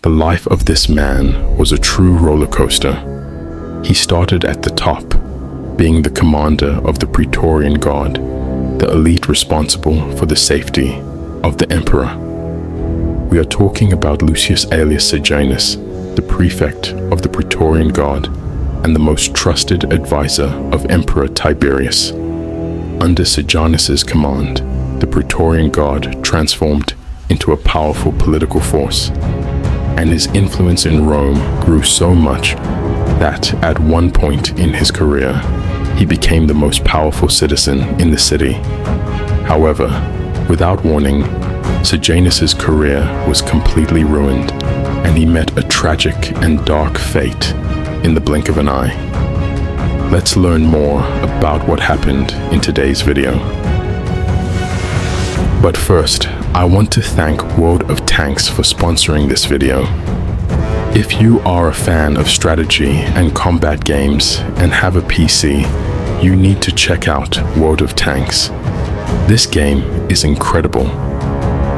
The life of this man was a true roller coaster. He started at the top, being the commander of the Praetorian Guard, the elite responsible for the safety of the emperor. We are talking about Lucius alias Sejanus, the prefect of the Praetorian Guard and the most trusted advisor of Emperor Tiberius. Under Sejanus's command, the Praetorian Guard transformed into a powerful political force, and his influence in Rome grew so much that at one point in his career, he became the most powerful citizen in the city. However, without warning, Sejanus's career was completely ruined, and he met a tragic and dark fate in the blink of an eye. Let's learn more about what happened in today's video. But first, I want to thank World of Tanks for sponsoring this video. If you are a fan of strategy and combat games and have a PC, you need to check out World of Tanks. This game is incredible.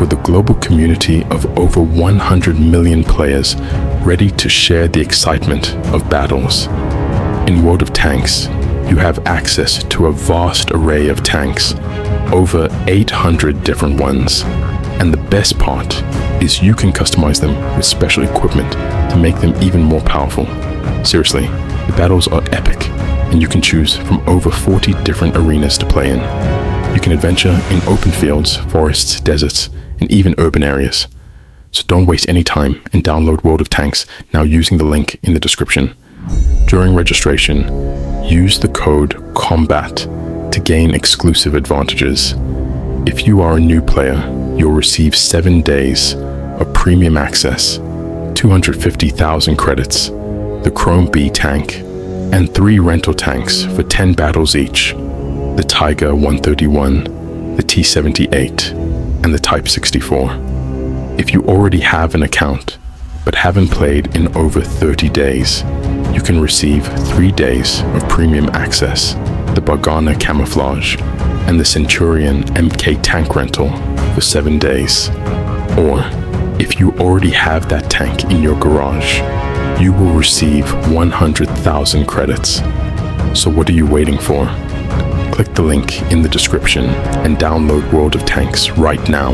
With a global community of over 100 million players ready to share the excitement of battles. In World of Tanks, you have access to a vast array of tanks, over 800 different ones. And the best part is you can customize them with special equipment to make them even more powerful. Seriously, the battles are epic, and you can choose from over 40 different arenas to play in. You can adventure in open fields, forests, deserts, and even urban areas. So don't waste any time and download World of Tanks now using the link in the description. During registration, use the code COMBAT to gain exclusive advantages. If you are a new player, you'll receive 7 days of premium access, 250,000 credits, the Chrome B tank, and 3 rental tanks for 10 battles each, the Tiger 131, the T-78, and the Type 64. If you already have an account, but haven't played in over 30 days, you can receive 3 days of premium access, the Bargana Camouflage, and the Centurion MK tank rental for 7 days. Or, if you already have that tank in your garage, you will receive 100,000 credits. So what are you waiting for? Click the link in the description and download World of Tanks right now.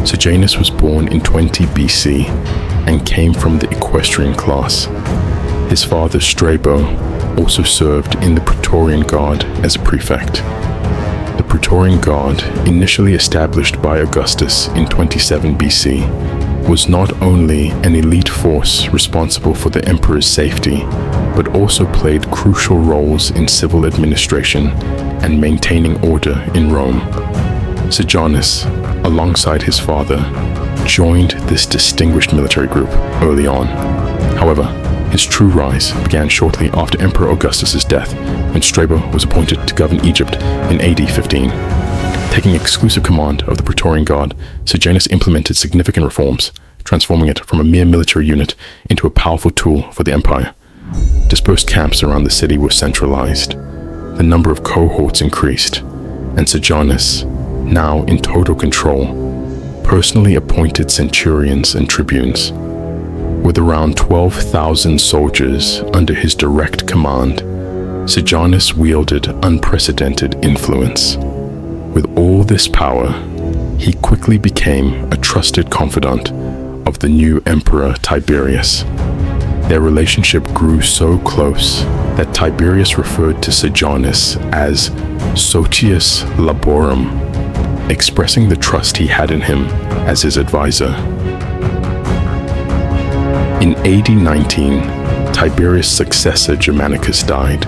Sejanus was born in 20 BC and came from the equestrian class. His father Strabo also served in the Praetorian Guard as a prefect. The Praetorian Guard, initially established by Augustus in 27 BC, was not only an elite force responsible for the emperor's safety, but also played crucial roles in civil administration and maintaining order in Rome. Sejanus, alongside his father, joined this distinguished military group early on. However, his true rise began shortly after Emperor Augustus's death, when Strabo was appointed to govern Egypt in AD 15. Taking exclusive command of the Praetorian Guard, Sejanus implemented significant reforms, transforming it from a mere military unit into a powerful tool for the empire. Dispersed camps around the city were centralized. The number of cohorts increased, and Sejanus, now in total control, personally appointed centurions and tribunes. With around 12,000 soldiers under his direct command, Sejanus wielded unprecedented influence. With all this power, he quickly became a trusted confidant of the new emperor Tiberius. Their relationship grew so close that Tiberius referred to Sejanus as Sotius Laborum, expressing the trust he had in him as his advisor. In AD 19, Tiberius' successor Germanicus died,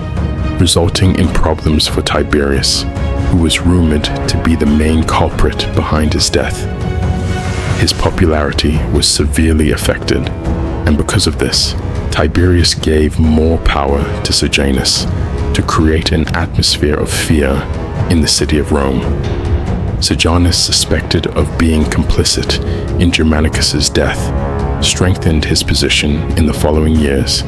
resulting in problems for Tiberius, who was rumored to be the main culprit behind his death. His popularity was severely affected, and because of this, Tiberius gave more power to Sejanus to create an atmosphere of fear in the city of Rome. Sejanus, suspected of being complicit in Germanicus's death, strengthened his position in the following years,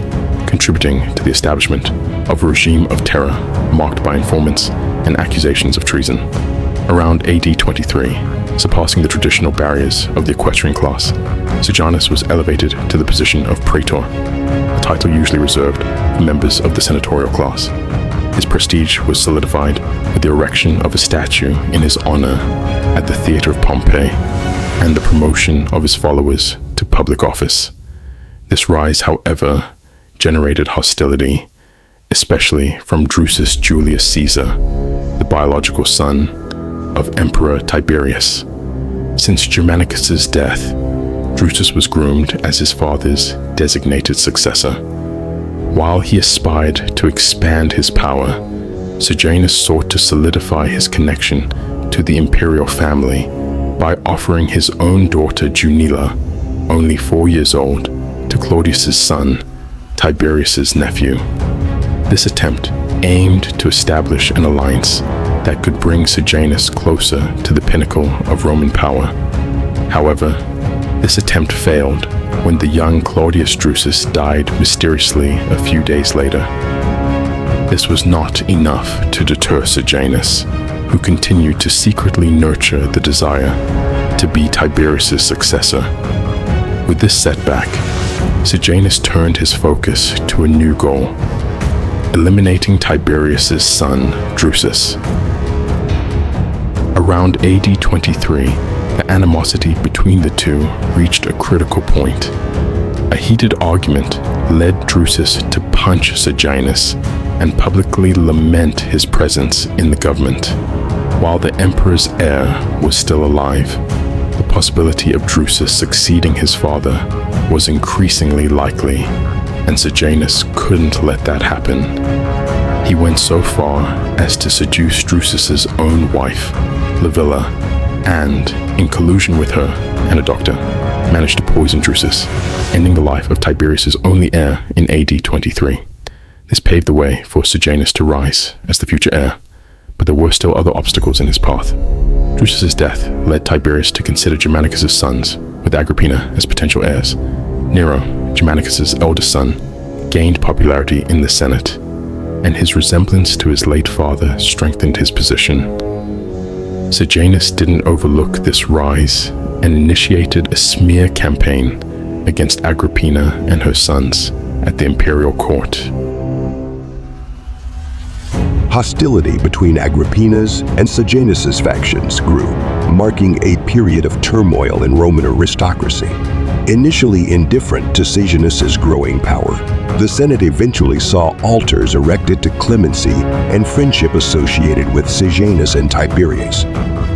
contributing to the establishment of a regime of terror marked by informants and accusations of treason. Around AD 23, surpassing the traditional barriers of the equestrian class. Sejanus was elevated to the position of Praetor, a title usually reserved for members of the senatorial class. His prestige was solidified with the erection of a statue in his honor at the Theatre of Pompey and the promotion of his followers to public office. This rise, however, generated hostility, especially from Drusus Julius Caesar, the biological son of Emperor Tiberius. Since Germanicus's death, Drusus was groomed as his father's designated successor. While he aspired to expand his power, Sejanus sought to solidify his connection to the imperial family by offering his own daughter Junilla, only 4 years old, to Claudius's son, Tiberius's nephew. This attempt aimed to establish an alliance that could bring Sejanus closer to the pinnacle of Roman power. However, this attempt failed when the young Claudius Drusus died mysteriously a few days later. This was not enough to deter Sejanus, who continued to secretly nurture the desire to be Tiberius's successor. With this setback, Sejanus turned his focus to a new goal: eliminating Tiberius's son, Drusus. Around AD 23, the animosity between the two reached a critical point. A heated argument led Drusus to punch Sejanus and publicly lament his presence in the government. While the emperor's heir was still alive, the possibility of Drusus succeeding his father was increasingly likely, and Sejanus couldn't let that happen. He went so far as to seduce Drusus's own wife, Livilla, and, in collusion with her and a doctor, managed to poison Drusus, ending the life of Tiberius's only heir in AD 23. This paved the way for Sejanus to rise as the future heir, but there were still other obstacles in his path. Drusus's death led Tiberius to consider Germanicus's sons, with Agrippina as potential heirs. Nero, Germanicus's eldest son, gained popularity in the Senate, and his resemblance to his late father strengthened his position. Sejanus didn't overlook this rise and initiated a smear campaign against Agrippina and her sons at the imperial court. Hostility between Agrippina's and Sejanus's factions grew, marking a period of turmoil in Roman aristocracy. Initially indifferent to Sejanus's growing power, the Senate eventually saw altars erected to clemency and friendship associated with Sejanus and Tiberius.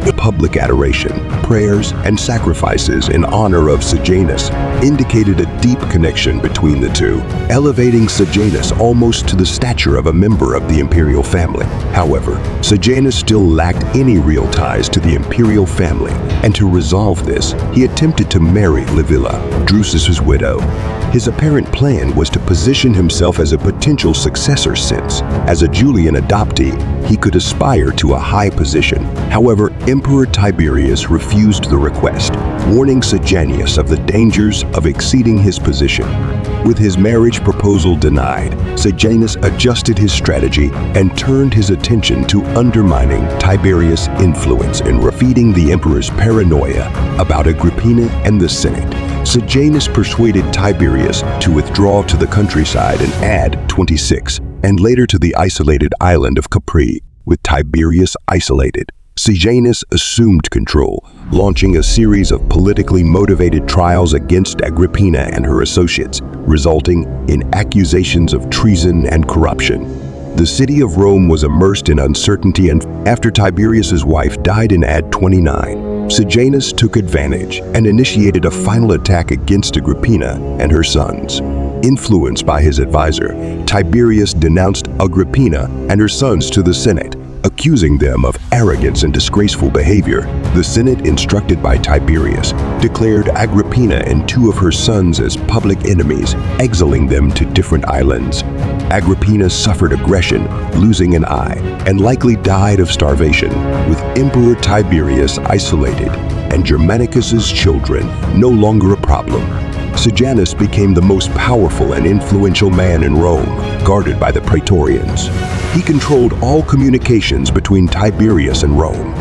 The public adoration, prayers, and sacrifices in honor of Sejanus indicated a deep connection between the two, elevating Sejanus almost to the stature of a member of the imperial family. However, Sejanus still lacked any real ties to the imperial family, and to resolve this, he attempted to marry Livilla, Drusus's widow. His apparent plan was to position himself as a potential successor since, as a Julian adoptee, he could aspire to a high position. However, Emperor Tiberius refused the request, warning Sejanus of the dangers of exceeding his position. With his marriage proposal denied, Sejanus adjusted his strategy and turned his attention to undermining Tiberius' influence and defeating the emperor's paranoia about Agrippina and the Senate. Sejanus persuaded Tiberius to withdraw to the countryside and add 26, and later to the isolated island of Capri. With Tiberius isolated, Sejanus assumed control, launching a series of politically motivated trials against Agrippina and her associates, resulting in accusations of treason and corruption. The city of Rome was immersed in uncertainty, and after Tiberius's wife died in AD 29, Sejanus took advantage and initiated a final attack against Agrippina and her sons. Influenced by his advisor, Tiberius denounced Agrippina and her sons to the Senate, accusing them of arrogance and disgraceful behavior. The Senate, instructed by Tiberius, declared Agrippina and 2 of her sons as public enemies, exiling them to different islands. Agrippina suffered aggression, losing an eye, and likely died of starvation, with Emperor Tiberius isolated and Germanicus's children no longer a problem. Sejanus became the most powerful and influential man in Rome, guarded by the Praetorians. He controlled all communications between Tiberius and Rome,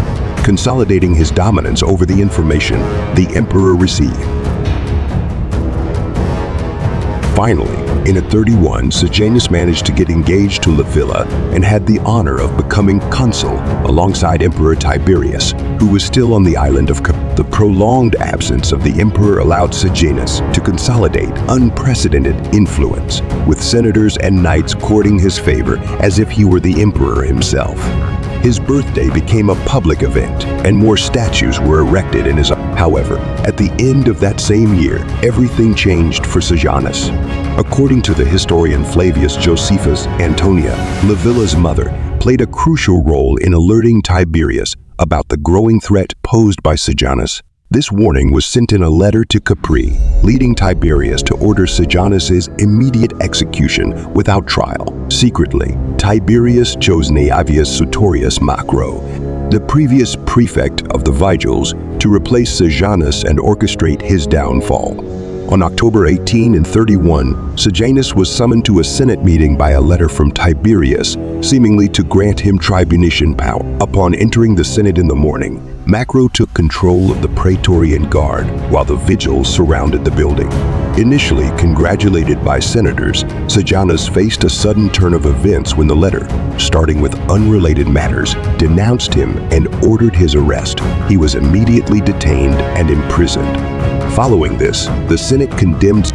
consolidating his dominance over the information the emperor received. Finally, in 31, Sejanus managed to get engaged to Livilla and had the honor of becoming consul alongside Emperor Tiberius, who was still on the island of Capt. The prolonged absence of the emperor allowed Sejanus to consolidate unprecedented influence, with senators and knights courting his favor as if he were the emperor himself. His birthday became a public event, and more statues were erected in his honor. However, at the end of that same year, everything changed for Sejanus. According to the historian Flavius Josephus Antonia, Livilla's mother played a crucial role in alerting Tiberius about the growing threat posed by Sejanus. This warning was sent in a letter to Capri, leading Tiberius to order Sejanus's immediate execution without trial. Secretly, Tiberius chose Naevius Sutorius Macro, the previous prefect of the Vigils, to replace Sejanus and orchestrate his downfall. On October 18 and 31, Sejanus was summoned to a Senate meeting by a letter from Tiberius, seemingly to grant him tribunician power. Upon entering the Senate in the morning, Macro took control of the Praetorian Guard while the Vigils surrounded the building. Initially congratulated by senators, Sejanus faced a sudden turn of events when the letter, starting with unrelated matters, denounced him and ordered his arrest. He was immediately detained and imprisoned. Following this, the Senate condemned